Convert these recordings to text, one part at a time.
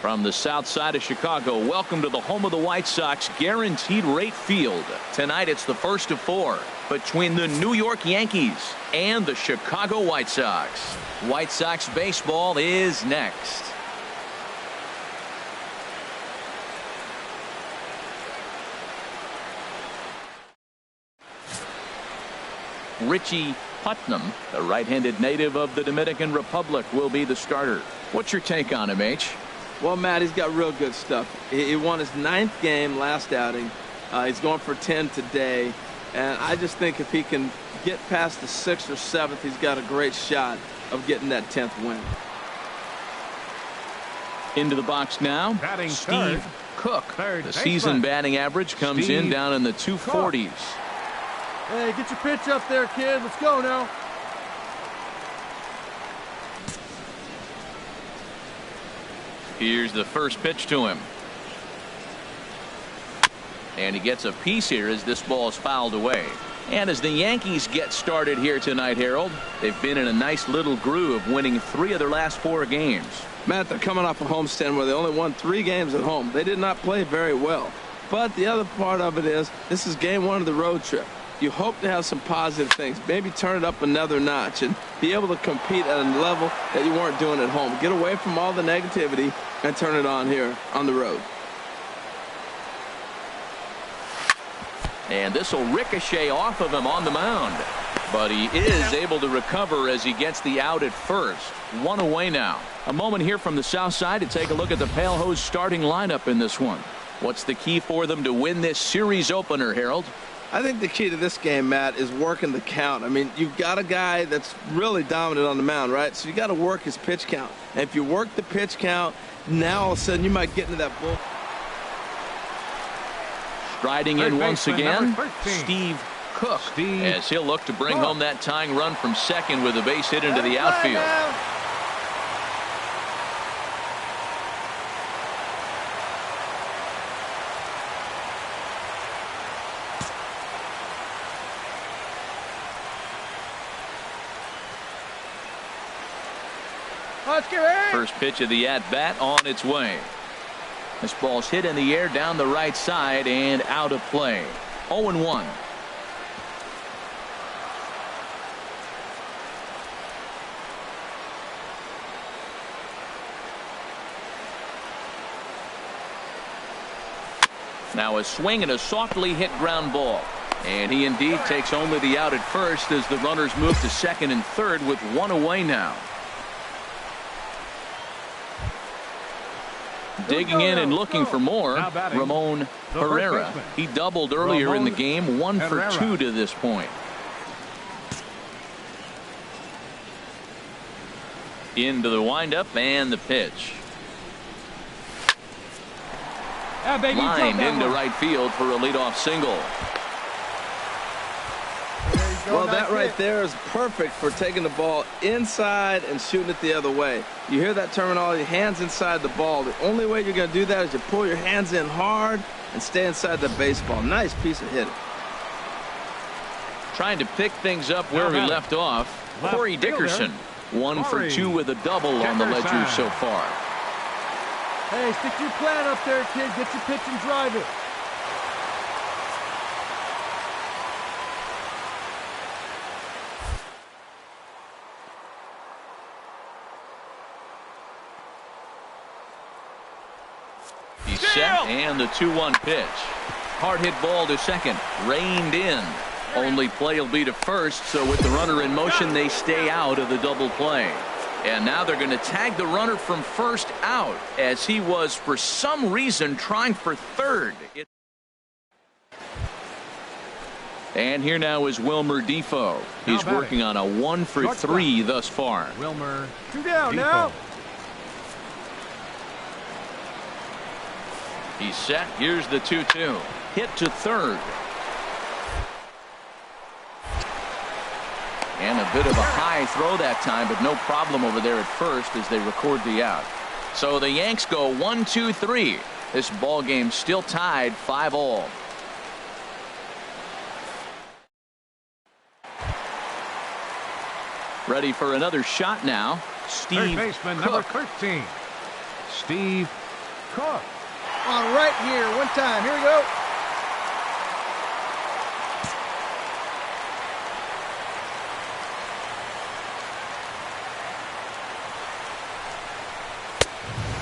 From the south side of Chicago, welcome to the home of the White Sox, Guaranteed Rate Field. Tonight it's the first of 4 between the New York Yankees and the Chicago White Sox. White Sox baseball is next. Richie Putnam, the right-handed native of the Dominican Republic, will be the starter. What's your take on him, H? Well, Matt, he's got real good stuff. He won his 9th game last outing. He's going for 10 today. And I just think if he can get past the 6th or 7th, he's got a great shot of getting that 10th win. Into the box now, batting Steve Cook. The season batting average comes in down in the 240s. Hey, get your pitch up there, kid. Let's go now. Here's the first pitch to him. And he gets a piece here as this ball is fouled away. And as the Yankees get started here tonight, Harold, they've been in a nice little groove, winning 3 of their last 4 games. Matt, they're coming off a homestand where they only won 3 games at home. They did not play very well. But the other part of it is this is game 1 of the road trip. You hope to have some positive things, maybe turn it up another notch and be able to compete at a level that you weren't doing at home. Get away from all the negativity and turn it on here on the road. And this will ricochet off of him on the mound. But he is able to recover as he gets the out at first. 1 away now. A moment here from the south side to take a look at the Pale Hose starting lineup in this one. What's the key for them to win this series opener, Harold? I think the key to this game, Matt, is working the count. I mean, you've got a guy that's really dominant on the mound, right? So you got to work his pitch count. And if you work the pitch count, now all of a sudden you might get into that bull. Striding in once again, Steve Cook, as he'll look to bring home that tying run from second with a base hit into the outfield. First pitch of the at-bat on its way. This ball's hit in the air down the right side and out of play. 0-1. Now a swing and a softly hit ground ball. And he indeed takes only the out at first as the runners move to second and third with 1 away now. Digging in and looking for more, Ramon Herrera. He doubled earlier in the game, 1 for 2 to this point. Into the windup and the pitch. Lined into right field for a leadoff single. Well, that right there is perfect for taking the ball inside and shooting it the other way. You hear that terminology, hands inside the ball. The only way you're going to do that is you pull your hands in hard and stay inside the baseball. Nice piece of hitting. Trying to pick things up where we left off. Corey Dickerson, 1 for 2 with a double on the ledger so far. Hey, stick your plan up there, kid. Get your pitch and drive it. He's set, and the 2-1 pitch. Hard hit ball to second, reined in. Only play will be to first, so with the runner in motion, they stay out of the double play. And now they're going to tag the runner from first out as he was, for some reason, trying for third. And here now is Wilmer Defoe. He's working on a 1 for 3 thus far. Wilmer, 2 down now. He's set. Here's the 2-2. Hit to third. And a bit of a high throw that time, but no problem over there at first as they record the out. So the Yanks go 1-2-3. This ball game still tied 5-all. Ready for another shot now. Steve Third baseman, Cook. number 13. Steve Cook. On right here, one time. Here we go.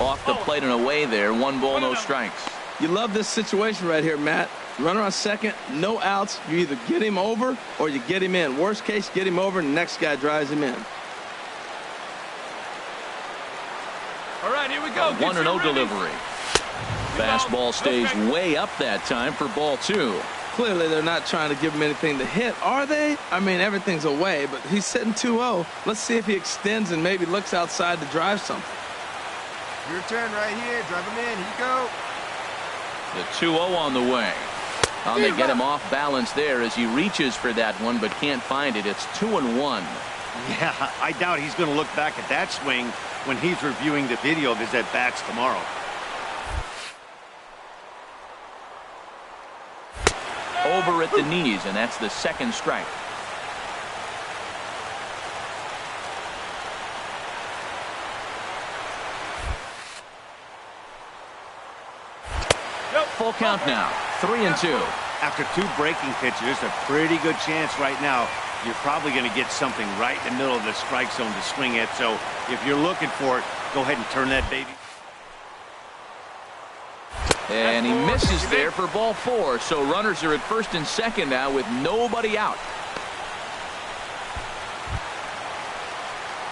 Off the plate and away there. 1 ball, no strikes. You love this situation right here, Matt. Runner on second, no outs. You either get him over or you get him in. Worst case, get him over and the next guy drives him in. All right, here we go. 1-0 delivery. Fastball stays way up that time for ball 2. Clearly, they're not trying to give him anything to hit, are they? I mean, everything's away, but he's sitting 2-0. Let's see if he extends and maybe looks outside to drive something. Your turn right here. Drive him in. Here you go. The 2-0 on the way. They get him off balance there as he reaches for that one, but can't find it. It's 2-1. Yeah, I doubt he's going to look back at that swing when he's reviewing the video of his at-bats tomorrow. Over at the knees, and that's the second strike. Full count now. 3-2. After 2 breaking pitches, there's a pretty good chance right now you're probably going to get something right in the middle of the strike zone to swing at. So if you're looking for it, go ahead and turn that baby. And he misses there for ball 4. So runners are at first and second now with nobody out.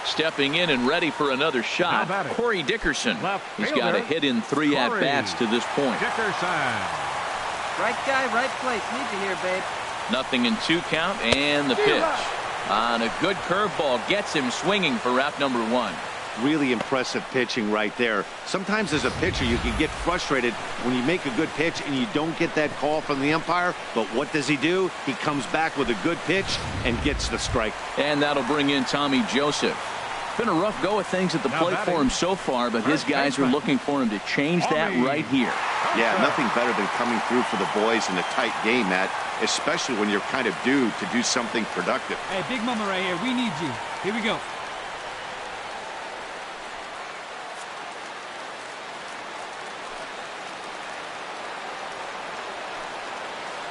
Stepping in and ready for another shot, Corey Dickerson. He's got a hit in 3 at-bats to this point. Dickerson. Right guy, right place. Need you here, babe. 0-2 count, and the pitch. On a good curveball, gets him swinging for out number 1. Really impressive pitching right there. Sometimes as a pitcher, you can get frustrated when you make a good pitch and you don't get that call from the umpire. But what does he do? He comes back with a good pitch and gets the strike. And that'll bring in Tommy Joseph. Been a rough go of things at the plate for him so far, but his guys are looking for him to change that right here. Yeah, nothing better than coming through for the boys in a tight game, Matt, especially when you're kind of due to do something productive. Hey, Big Mama right here. We need you. Here we go.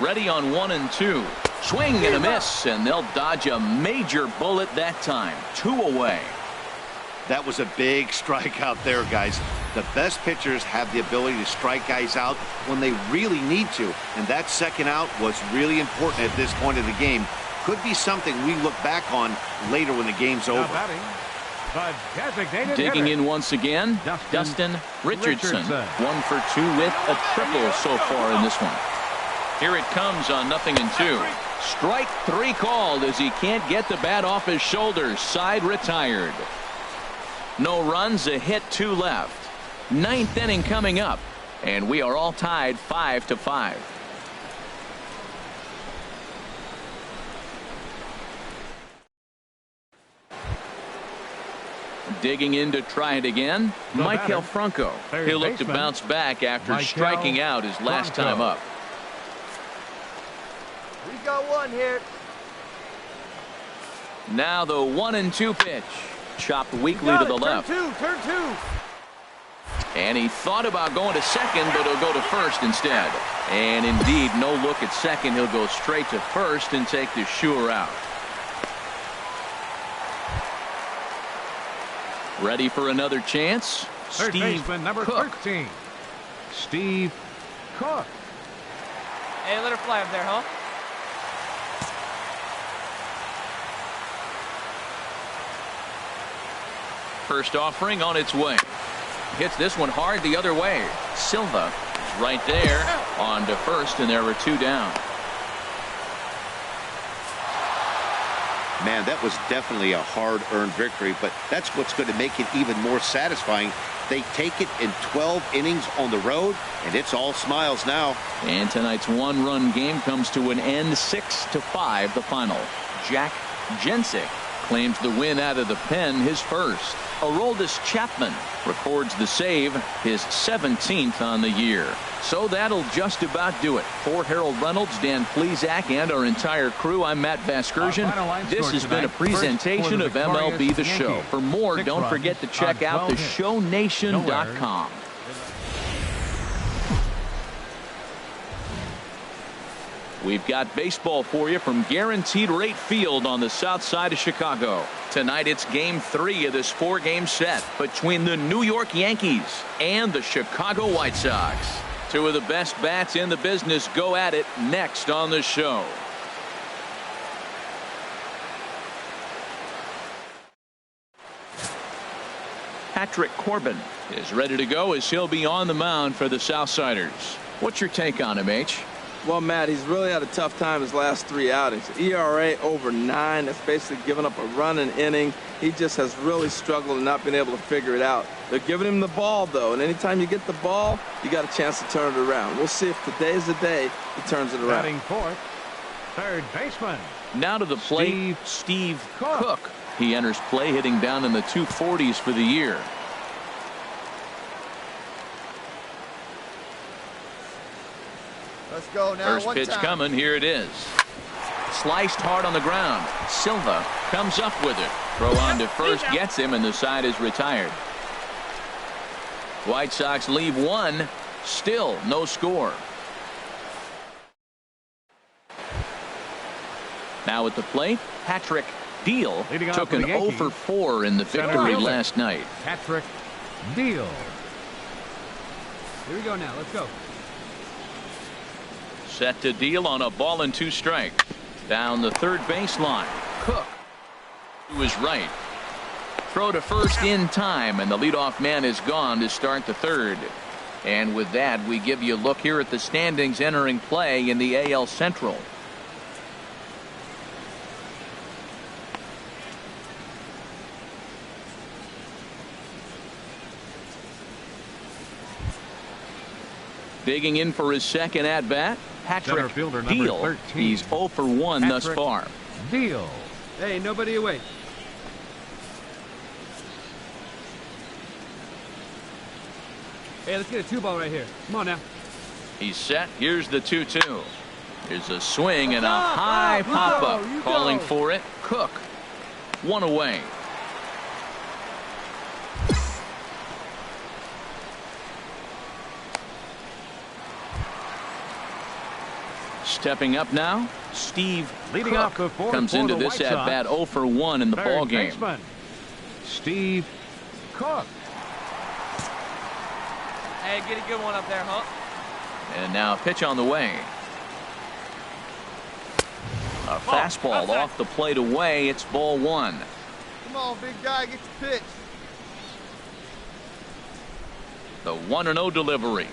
Ready on 1-2. Swing and a miss, and they'll dodge a major bullet that time. 2 away. That was a big strike out there, guys. The best pitchers have the ability to strike guys out when they really need to, and that second out was really important at this point of the game. Could be something we look back on later when the game's over. Digging in once again, Dustin Richardson. 1 for 2 with a triple so far in this one. Here it comes on 0-2. Strike 3 called as he can't get the bat off his shoulders. Side retired. No runs, a hit, 2 left. 9th inning coming up, and we are all tied 5-5. Digging in to try it again, Michael Franco. He'll look to bounce back after striking out his last time up. We got one here. Now the 1-2 pitch. Chopped weakly to the left. Turn two. And he thought about going to second, but he'll go to first instead. And indeed, no look at second. He'll go straight to first and take the sure out. Ready for another chance? Third baseman, number 13. Steve Cook. Hey, let her fly up there, huh? First offering on its way. Hits this one hard the other way. Silva is right there on to first, and there were 2 down. Man, that was definitely a hard-earned victory, but that's what's going to make it even more satisfying. They take it in 12 innings on the road, and it's all smiles now. And tonight's 1-run game comes to an end, 6-5 the final. Jack Jensick claims the win out of the pen, his first. Aroldis Chapman records the save, his 17th on the year. So that'll just about do it. For Harold Reynolds, Dan Plesac, and our entire crew, I'm Matt Vasgersian. This has been a presentation of MLB The Show. For more, don't forget to check out theshownation.com. We've got baseball for you from Guaranteed Rate Field on the south side of Chicago. Tonight it's Game 3 of this 4-game set between the New York Yankees and the Chicago White Sox. Two of the best bats in the business go at it next on the show. Patrick Corbin is ready to go as he'll be on the mound for the Southsiders. What's your take on him, H? Well, Matt, he's really had a tough time his last 3 outings. ERA over 9. That's basically giving up a run an inning. He just has really struggled and not been able to figure it out. They're giving him the ball, though, and anytime you get the ball, you got a chance to turn it around. We'll see if today's the day he turns it around. Batting fourth, third baseman. Now to the plate, Steve Cook. He enters play hitting down in the 240s for the year. Let's go now. First pitch coming. Here it is. Sliced hard on the ground. Silva comes up with it. Throw on to first gets him, and the side is retired. White Sox leave one. Still no score. Now at the plate, Patrick Deal took an 0 for 4 in the victory last night. Patrick Deal. Here we go now. Let's go. Set to Deal on a ball and 2 strikes. Down the third baseline. Cook to his right. Throw to first in time, and the leadoff man is gone to start the third. And with that, we give you a look here at the standings entering play in the AL Central. Digging in for his second at-bat, Patrick Deal. He's 0 for 1 thus far. Deal. Hey, nobody away. Hey, let's get a 2-ball right here. Come on now. He's set. Here's the 2-2. Here's a swing and a high pop-up. Calling for it. Cook. 1 away. Stepping up now, Steve Cook comes into this at-bat 0 for 1 in the ball game. Steve Cook. Hey, get a good one up there, huh? And now a pitch on the way. A fastball off the plate away. It's ball 1. Come on, big guy, get your pitch. The 1-0 delivery.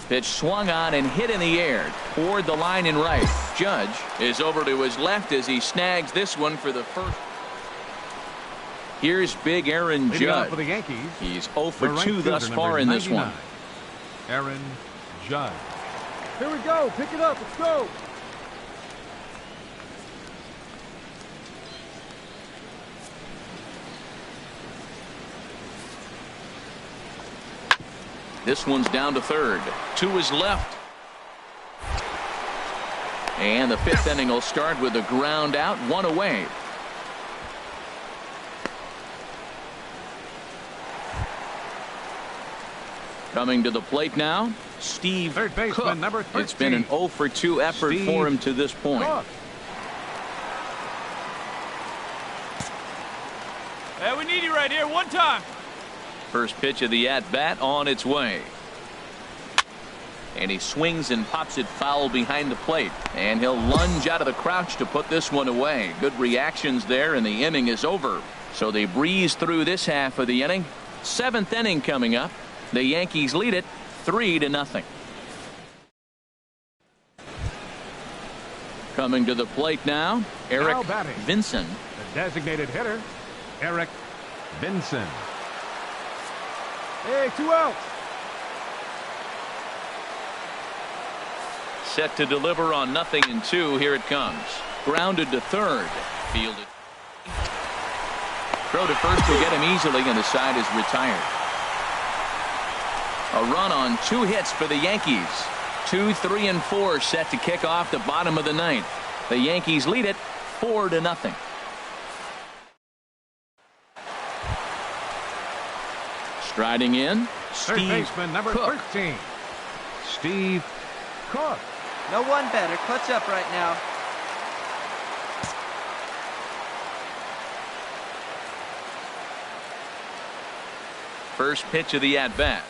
Pitch swung on and hit in the air toward the line and right. Judge is over to his left as he snags this one for the first. Here's big Aaron Judge. For the Yankees, he's 0 for 2 thus far in this one. Aaron Judge. Here we go. Pick it up. Let's go. This one's down to third. To his left. And the 5th inning will start with a ground out, 1 away. Coming to the plate now, Steve Cook. Number 13. It's been an 0 for 2 effort for him to this point. Cook. Hey, we need you right here. One time. First pitch of the at-bat on its way. And he swings and pops it foul behind the plate. And he'll lunge out of the crouch to put this one away. Good reactions there, and the inning is over. So they breeze through this half of the inning. 7th inning coming up. The Yankees lead it 3-0. Coming to the plate now, Eric Vinson. The designated hitter, Eric Vinson. Hey, 2 outs. Set to deliver on 0-2. Here it comes. Grounded to third. Fielded. Throw to first will get him easily, and the side is retired. A run on 2 hits for the Yankees. 2, 3, and 4 set to kick off the bottom of the 9th. The Yankees lead it 4-0. Striding in, Third Steve baseman, number Cook. 13. Steve Cook. No one better. Clutch up right now. First pitch of the at-bat.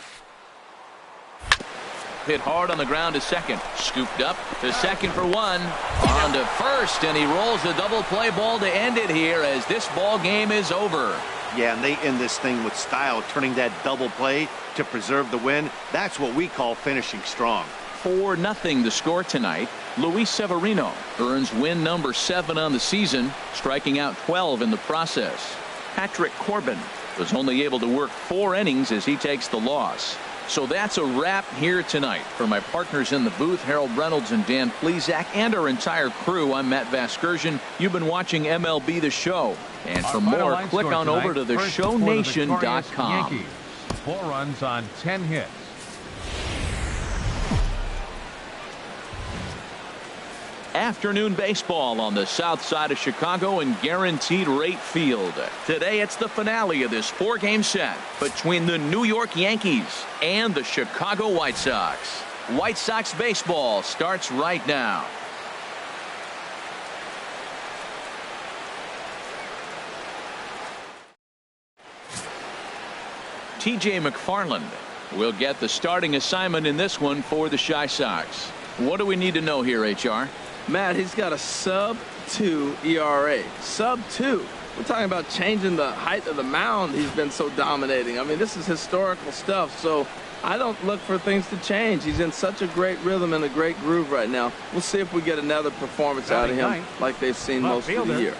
Hit hard on the ground to second. Scooped up to second for one. On to first, and he rolls the double play ball to end it here as this ball game is over. Yeah, and they end this thing with style, turning that double play to preserve the win. That's what we call finishing strong. 4-0 the score tonight. Luis Severino earns win number 7 on the season, striking out 12 in the process. Patrick Corbin was only able to work 4 innings as he takes the loss. So that's a wrap here tonight. For my partners in the booth, Harold Reynolds and Dan Plesac, and our entire crew, I'm Matt Vasgersian. You've been watching MLB The Show. And for more, click on over to theshownation.com. 4 runs on 10 hits. Afternoon baseball on the south side of Chicago and Guaranteed Rate Field. Today it's the finale of this 4-game set between the New York Yankees and the Chicago White Sox. White Sox baseball starts right now. TJ McFarland will get the starting assignment in this one for the Chi Sox. What do we need to know here, HR? Matt, he's got a sub-2 ERA. Sub-2. We're talking about changing the height of the mound. He's been so dominating. I mean, this is historical stuff, so I don't look for things to change. He's in such a great rhythm and a great groove right now. We'll see if we get another performance out of him like they've seen most of the year.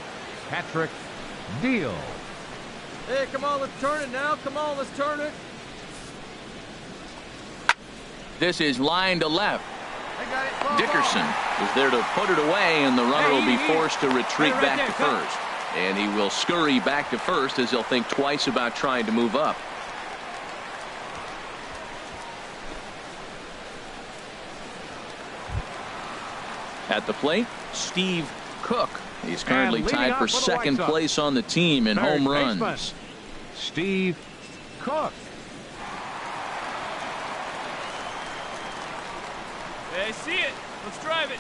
Patrick Deal. Hey, come on, let's turn it now. Come on, let's turn it. This is line to left. Dickerson is there to put it away, and the runner will be forced to retreat back to first. And he will scurry back to first as he'll think twice about trying to move up. At the plate, Steve Cook. He's currently tied for second place on the team in home runs. Steve Cook. Hey, I see it. Let's drive it.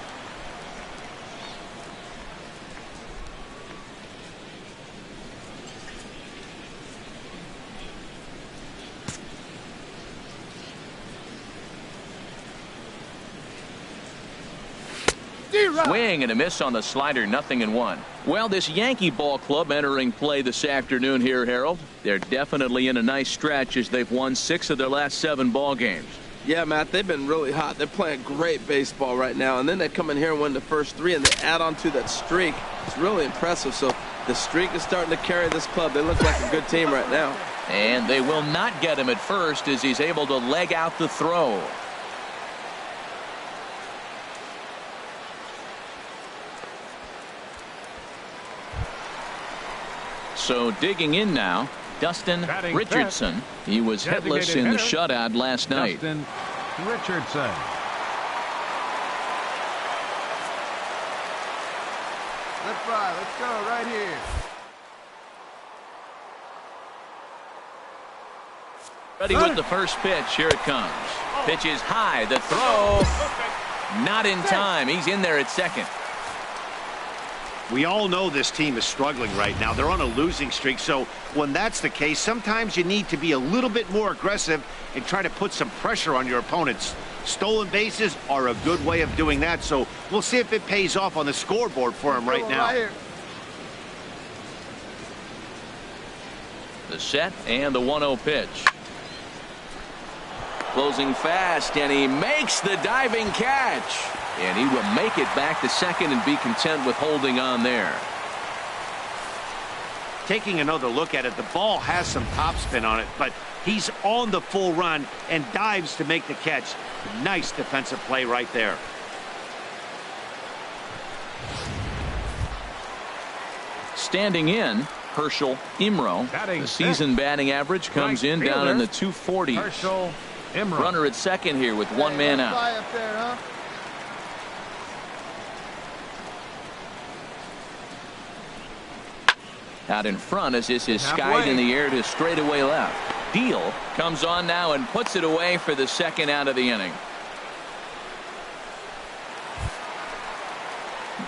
Swing and a miss on the slider, 0-1. Well, this Yankee ball club entering play this afternoon here, Harold. They're definitely in a nice stretch as they've won 6 of their last 7 ball games. Yeah, Matt, they've been really hot. They're playing great baseball right now, and then they come in here and win the first 3, and they add on to that streak. It's really impressive. So the streak is starting to carry this club. They look like a good team right now. And they will not get him at first as he's able to leg out the throw. So digging in now, Dustin Richardson. He was hitless in the shutout last night. Dustin Richardson. Left fly, let's go right here. Ready with the first pitch. Here it comes. Pitch is high. The throw. Not in time. He's in there at second. We all know this team is struggling right now. They're on a losing streak, so when that's the case, sometimes you need to be a little bit more aggressive and try to put some pressure on your opponents. Stolen bases are a good way of doing that, so we'll see if it pays off on the scoreboard for him right now. The set and the 1-0 pitch. Closing fast, and he makes the diving catch. And he will make it back to second and be content with holding on there. Taking another look at it, the ball has some topspin on it, but he's on the full run and dives to make the catch. Nice defensive play right there. Standing in, Herschel Imro. The season batting average comes in down in the 240s. Herschel Imro. Runner at second here with 1 man out. Fly up there, huh? Out in front as this is skied in the air to straightaway left. Deal comes on now and puts it away for the second out of the inning.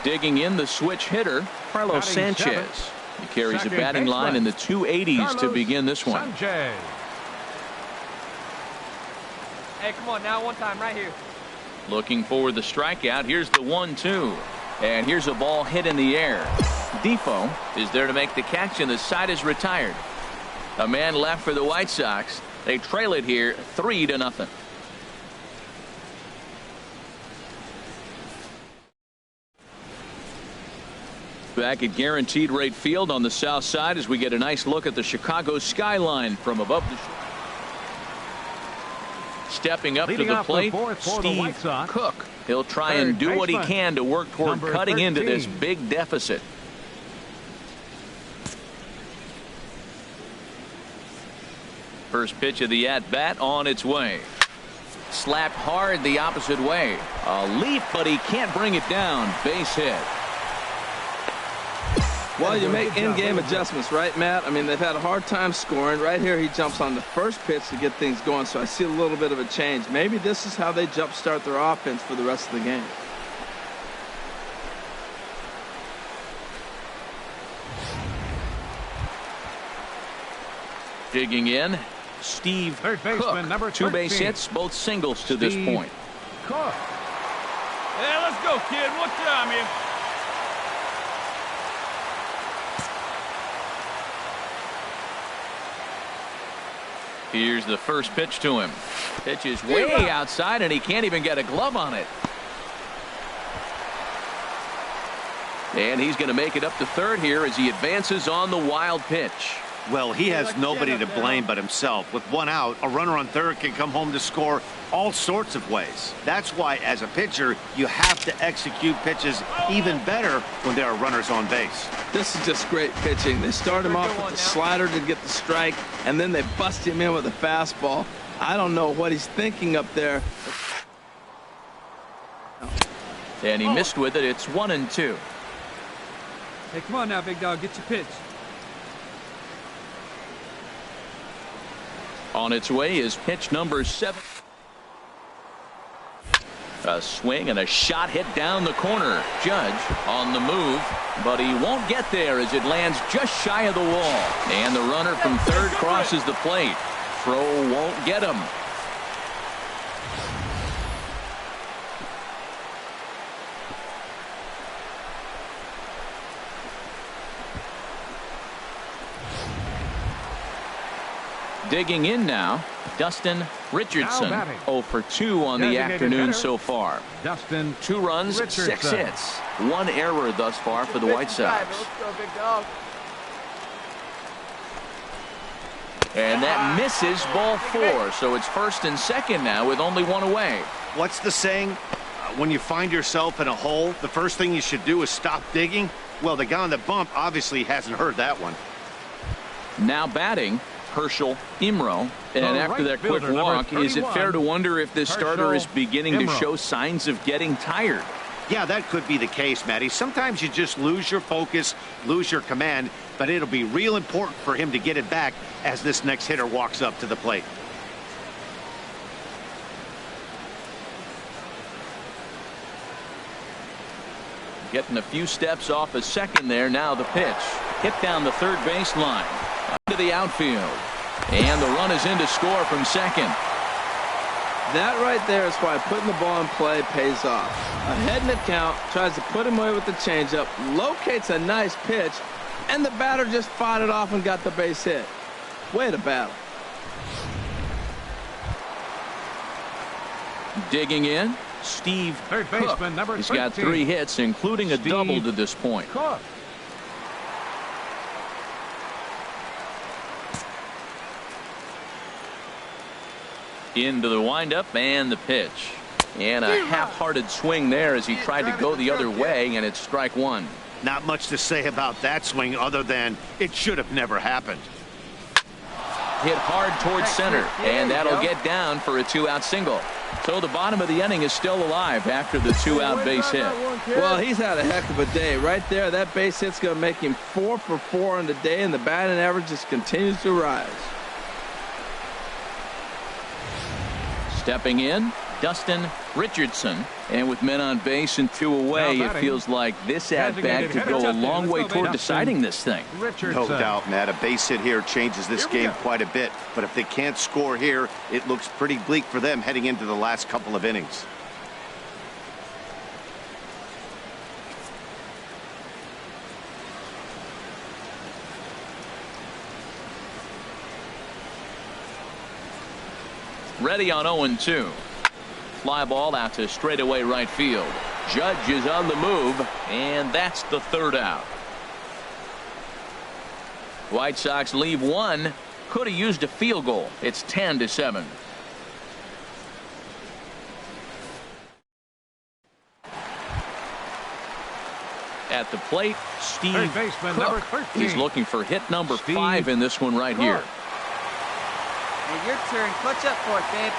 Digging in, the switch hitter, Carlos Batting Sanchez. seventh. He carries a Second batting line in the baseman. 280s to Carlos begin this one. Sanchez. Hey, come on now, one time right here. Looking for the strikeout. Here's the 1-2. And here's a ball hit in the air. Defoe is there to make the catch, and the side is retired. A man left for the White Sox. They trail it here 3-0. Back at Guaranteed Rate Field on the south side as we get a nice look at the Chicago skyline from above the. Stepping up Leading to the off the plate, fourth for the White Steve Sox. Cook. He'll try Third and do what he baseman, can to work toward number cutting into 13. this big deficit. First pitch of the at-bat on its way. Slapped hard the opposite way. A leap, but he can't bring it down. Base hit. Well, you make in-game adjustments, right, Matt? I mean, they've had a hard time scoring. Right here, he jumps on the first pitch to get things going, so I see a little bit of a change. Maybe this is how they jumpstart their offense for the rest of the game. Digging in, Steve Third baseman, Cook. number 2 base 13. hits, both singles to this Steve point. Cook. Hey, let's go, kid. One time here. Here's the first pitch to him. Pitch is way outside, and he can't even get a glove on it. And he's going to make it up to third here as he advances on the wild pitch. Well, he has nobody to blame but himself. With one out, a runner on third can come home to score all sorts of ways. That's why, as a pitcher, you have to execute pitches even better when there are runners on base. This is just great pitching. They start him off with the slider to get the strike, and then they bust him in with a fastball. I don't know what he's thinking up there. And he missed with it. It's 1-2. Hey, come on now, big dog. Get your pitch. On its way is pitch number 7. A swing and a shot hit down the corner. Judge on the move, but he won't get there as it lands just shy of the wall. And the runner from third crosses the plate. Throw won't get him. Digging in now, Dustin Richardson. 0 for 2 on the Designated afternoon hitter. so far. Dustin 2 runs, Richardson. 6 hits. 1 error thus far for the White Sox. Let's go, big dog. And that misses ball 4. So it's first and second now with only 1 away. What's the saying? When you find yourself in a hole, the first thing you should do is stop digging. Well, the guy on the bump obviously hasn't heard that one. Now batting, Herschel Imro. And The after right that quick fielder, walk, number is it fair to wonder if this starter is Herschel beginning to Imro. show signs of getting tired? Yeah, that could be the case, Matty. Sometimes you just lose your focus, lose your command, but it'll be real important for him to get it back as this next hitter walks up to the plate. Getting a few steps off a second there. Now the pitch. Hit down the third baseline. To the outfield. And the run is in to score from second. That right there is why putting the ball in play pays off. Ahead in the count, tries to put him away with the changeup, locates a nice pitch, and the batter just fought it off and got the base hit. Way to battle. Digging in, Steve Third Cook. baseman, number He's got 13. 3 hits, including a Steve double to this point. Cook. Into the windup and the pitch. And a half-hearted swing there as he tried to go the other way, and it's strike 1. Not much to say about that swing other than it should have never happened. Hit hard towards center, and that'll get down for a 2-out single. So the bottom of the inning is still alive after the 2-out base hit. Well, he's had a heck of a day. Right there, that base hit's going to make him 4 for 4 on the day, and the batting average just continues to rise. Stepping in, Dustin Richardson, and with men on base and 2 away, it feels like this at-bat could go a long way toward deciding this thing. No doubt, Matt. A base hit here changes this game quite a bit. But if they can't score here, it looks pretty bleak for them heading into the last couple of innings. Ready on 0-2. Fly ball out to straightaway right field. Judge is on the move, and that's the 3rd out. White Sox leave 1. Could have used a field goal. It's 10-7. At the plate, Steve Cook. He's looking for hit number 5 in this one right here. Hey, your turn. Clutch up for it, babe.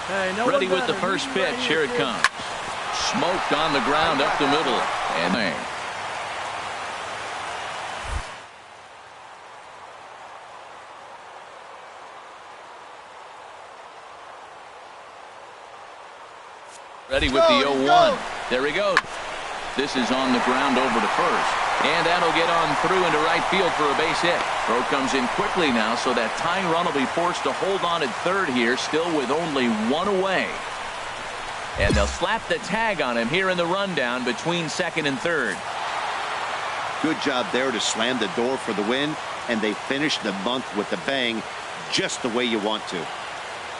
Hey, ready with the first pitch. Here it comes. Smoked on the ground up the middle. And ready with the 0-1. There he goes. This is on the ground over to first. And that'll get on through into right field for a base hit. Throw comes in quickly now, so that tying run will be forced to hold on at third here, still with only 1 away. And they'll slap the tag on him here in the rundown between second and third. Good job there to slam the door for the win, and they finished the month with a bang, just the way you want to.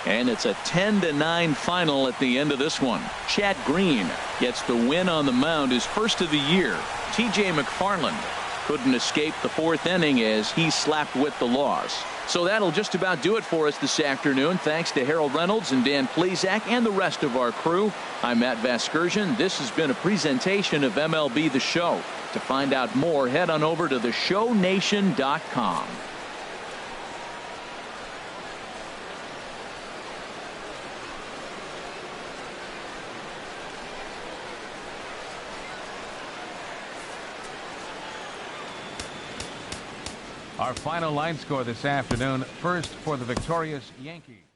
And it's a 10-9 final at the end of this one. Chad Green gets the win on the mound, his first of the year. T.J. McFarland couldn't escape the 4th inning as he slapped with the loss. So that'll just about do it for us this afternoon. Thanks to Harold Reynolds and Dan Plesac and the rest of our crew. I'm Matt Vasgersian. This has been a presentation of MLB The Show. To find out more, head on over to theshownation.com. Our final line score this afternoon. First for the victorious Yankees.